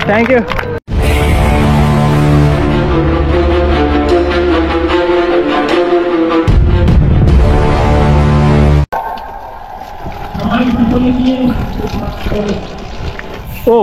Thank you. ও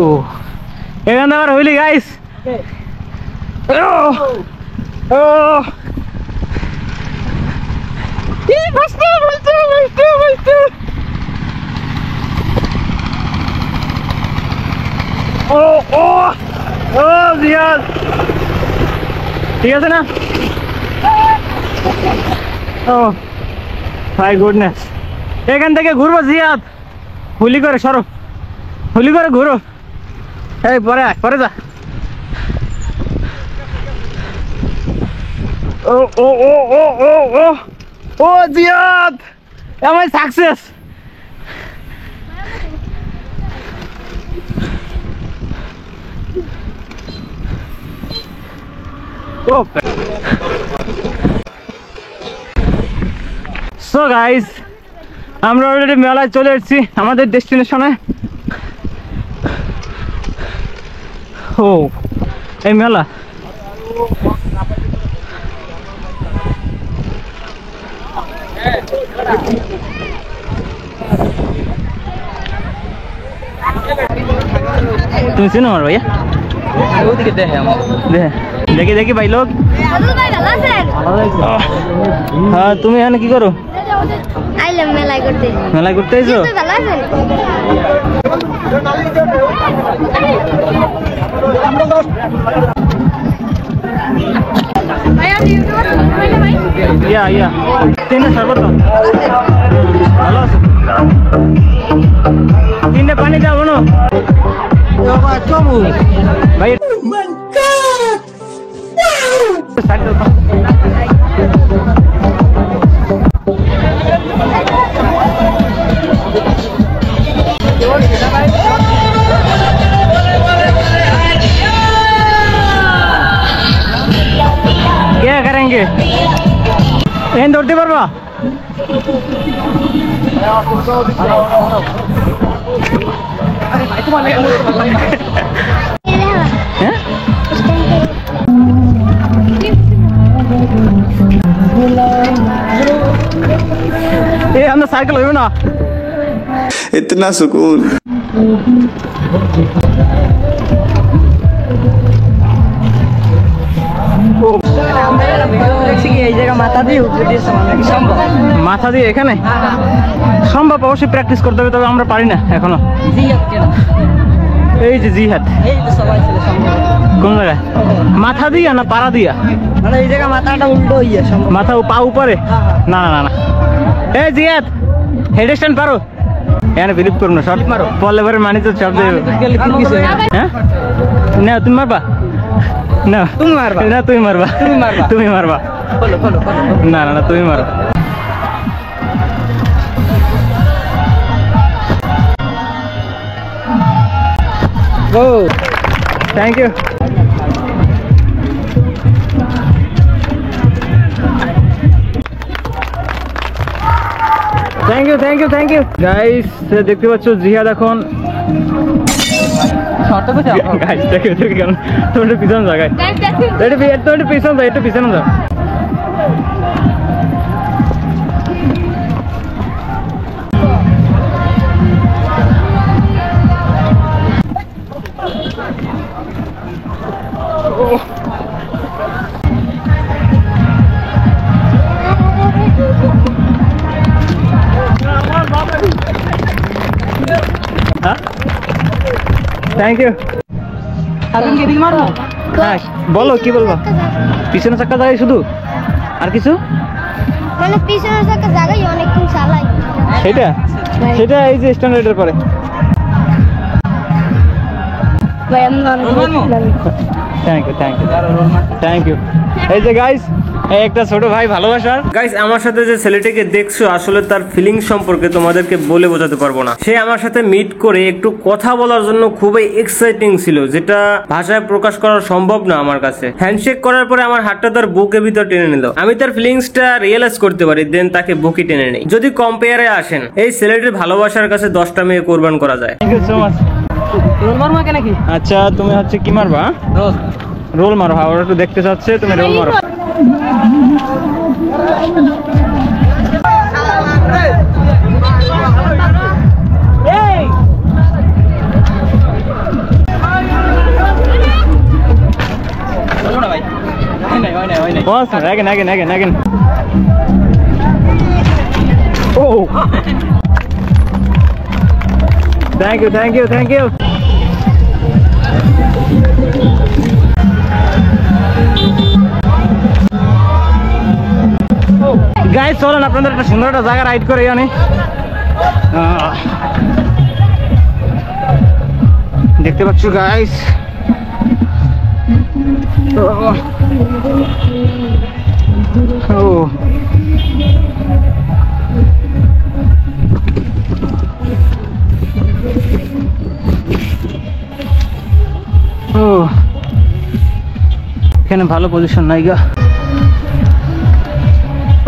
ও এখানে আবার হইলি গাইস। ঠিক আছে না? ও মাই গুডনেস। এখান থেকে ঘুরবো জিয়াদ, হুলি করে সরো, হুলি করে ঘুরো। এই পরে পরে যা। ও ও ও ও ও ও ও Ziyad, am I success? So guys, আমরা অলরেডি মেলায় চলে এসেছি আমাদের ডেস্টিনেশনে। ও এই মেলা, তুমি চিনো আমার ভাইয়া? দেখি দেখি ভাই লোক। হ্যাঁ তুমি এখানে কি করো? মেলায় ঘুরতে এসো? ইয়া ইয়া তিনটে সর্বত ভালো আছে। তিনটে পানি যাবো না ভাই। क्या करेंगे? एन दौड़ते पारबा? ये हम साइकिल हो ना, इतना सुकून। মাথা দিয়ে এখানে সম্ভব, অবশ্যই প্র্যাকটিস করতে হবে, তবে আমরা পারি না এখনো। এই যে জিহাদ কোন জায়গায়? মাথা দিয়া না পাড়া দিয়া? মানে এই জায়গা মাথাটা উল্টো হইয়া, মাথা পা উপরে? না না না, এই জিহাদ হেড স্ট্যান্ড পারো? এখানে বিলিভ করুন না, শর্ট মারো, পড়লে পরে মানি তো চাপ দেবে। হ্যাঁ না তুমি মারবা? না তুমি মারবা? না তুমি মারবা? তুমি মারবা? না না না তুমি মারো। ও thank you. Thank you thank you thank you guys. দেখতে পাচ্ছ জিহাদ এখন গাইস দেখে দেখে কেন তোমার পিছনে যা, গাইস একটু পিছনে যাও, একটু পিছনে যাও। Thank you. হ্যাঁ বলো কি বলবো? পিছনে চাক্কা জায়গায় শুধু, আর কিছু? মানে পিছনে চাক্কা জায়গায় অনেকক্ষণ চালাই। সেটা সেটা এই যে স্ট্যান্ডার্ডের পরে। Thank you thank you thank you. এই যে গাইস এই একটা ছোট ভাই ভালোবাসার। গাইস, আমার সাথে যে ছেলেটিকে দেখছো আসলে তার ফিলিংস সম্পর্কে তোমাদেরকে বলে বোঝাতে পারবো না। সে আমার সাথে মিট করে একটু কথা বলার জন্য খুবই এক্সাইটিং ছিল, যেটা ভাষায় প্রকাশ করা সম্ভব না আমার কাছে। হ্যান্ডশেক করার পরে আমার হাতটা তার বুকের ভিতর টেনে নিল। আমি তার ফিলিংসটা রিয়েলাইজ করতে পারি, দেন তাকে বুকে টেনে নেই। যদি কম্পেয়ারে আসেন, এই ছেলেটির ভালোবাসার কাছে 10টা মেয়ে কোরবান করা যায়। Thank you so much. রোল মারমা কেন কি? আচ্ছা, তুমি হচ্ছে কি মারবা? রোল। রোল মারো। হ্যাঁ, ওরা একটু দেখতে চাচ্ছে, তুমি রোল মারো। Awesome. Again. Oh. Thank you. Guys, চলেন আপনাদের একটা সুন্দর একটা জায়গা রাইড করে জানি। দেখতে পাচ্ছ গাইস, এখানে ভালো পজিশন নাই গা।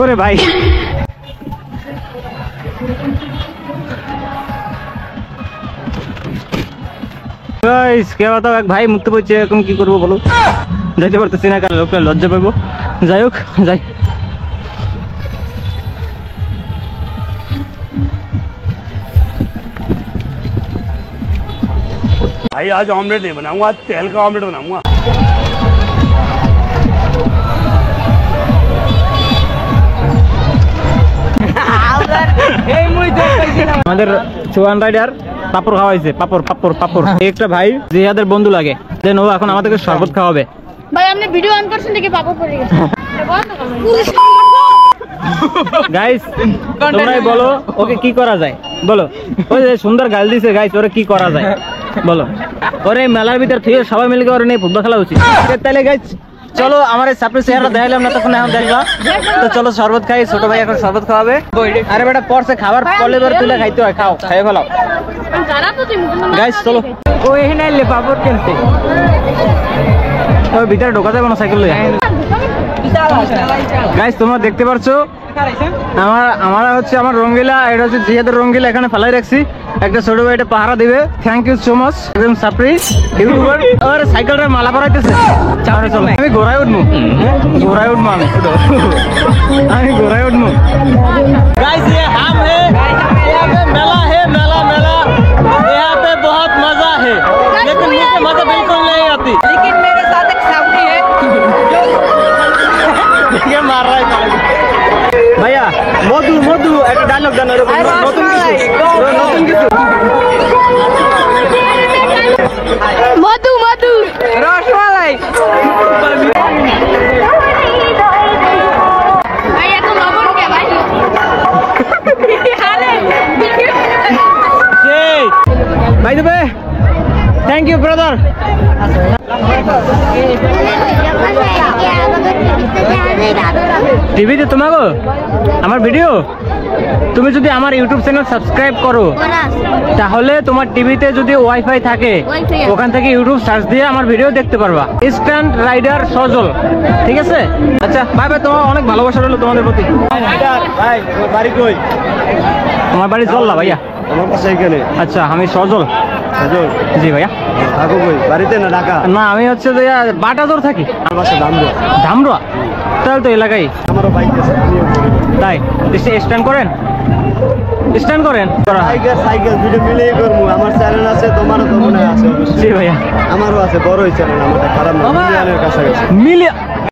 ওরে ভাই, গাইস কে বাতাও, এক ভাই মুক্ত পড়ছে, এখন কি করবো বলো? যাইতে পারতেছি না, কারণ লোকটা লজ্জা পাবো। যাই হোক, যাই। भाई आज ऑमलेट नहीं बनाऊंगा, आज तेल का ऑमलेट बनाऊंगा। আমাদের চুয়ান রাইডার পাপড় খাওয়াইছে, পাপড়। একটা ভাই জিহাদের বন্ধু লাগে, দেন ও এখন আমাদেরকে শরবত খাওয়াবে। ভাই আপনি ভিডিও অন করছেন দেখে পাপা পড়ে গেছে। গাইস, তোমরাই বলো ওকে কি করা যায়, বলো। ওই যে সুন্দর গাল দিছে গাইস, ওরে কি করা যায় বলো? ওরে মেলার ভিতর থেকে সবাই মিলে ওরে নিয়ে ফুটবল খেলা উচিত। তাহলে গাইস চলো, আমার এই সাপ্রেস চেহারা দেখালাম না তখন, এখন দেখবা তো। চলো শরবত খাই, ছোট ভাই এখন শরবত খাওয়াবে। আরে বেটা, পরসে খাবার পড়লে ধরে তুলে খাইতে হয়, খাও, খাইয়ে ফেলাও গাইস। চলো, ও এখানে আইলে পাপড় কিনতে, ওই ভিতরে ঢোকা যাবে না সাইকেল লইয়া। গাইস, তোমরা দেখতে পারছো আমার হচ্ছে আমার রঙ্গিলা, এটা হচ্ছে জিয়াদের রঙ্গিলা, এখানে ফেলাই রাখছি। একটা ছোট ভাই এটা পাহারা দিবে। Thank you so much. একদম সাপ্রি ইউটিউবার। আর সাইকেলটা মালা পরাইতেছে। আমি ঘোড়ায় উঠবো, আমি ঘোড়ায় উঠবো। गाइस ये हम है, यहाँ पे मेला है, मेला यहाँ पे बहुत मजा है, लेकिन मुझे मजा बिल्कुल नहीं आती। लेकिन मेरे साथ एक सावली है ये मार रहा है भैया। मधु একটা ডায়লগ জানো এরকম নতুন কিছু? মধু রসমালাই। ভাই এত লবণ কে ভাই? ভাই দেবে। Thank you brother. টিভিতে তোমাকে আমার ভিডিও, তুমি যদি আমার ইউটিউব চ্যানেল সাবস্ক্রাইব করো তাহলে তোমার টিভিতে যদি ওয়াইফাই থাকে ওখান থেকে ইউটিউব সার্চ দিয়ে আমার ভিডিও দেখতে পারবা। ইনস্ট্যান্ট রাইডার সজল, ঠিক আছে? আচ্ছা বাই বাই, তোমার অনেক ভালোবাসা রইলো তোমাদের প্রতি। ভাই বাড়ি কই? আমার বাড়ি জল্লা ভাইয়া। আমার পাশে এখানে। আচ্ছা, আমি সজল। সজল? জি ভাইয়া। থাকো কই? বাড়িতে না ঢাকা? না, আমি হচ্ছে যে বাটাদোর থাকি। আমার পাশে ধামরুয়া। ধামরুয়া? তাহলে তো এলাকায়। আমারও বাইক আছে, আমিও করি। তাই স্ট্যান্ড করেন? স্ট্যান্ড করেন? সাইকেল দুটো মিলেই করবো। আমার চ্যানেল আছে, তোমারও তো মনে আছে অবশ্যই। জি ভাইয়া, আমারও আছে, বড়ই চ্যানেল, আমাদের খারাপ না, মিলিয়নের কাছাকাছি। মিলিয়ন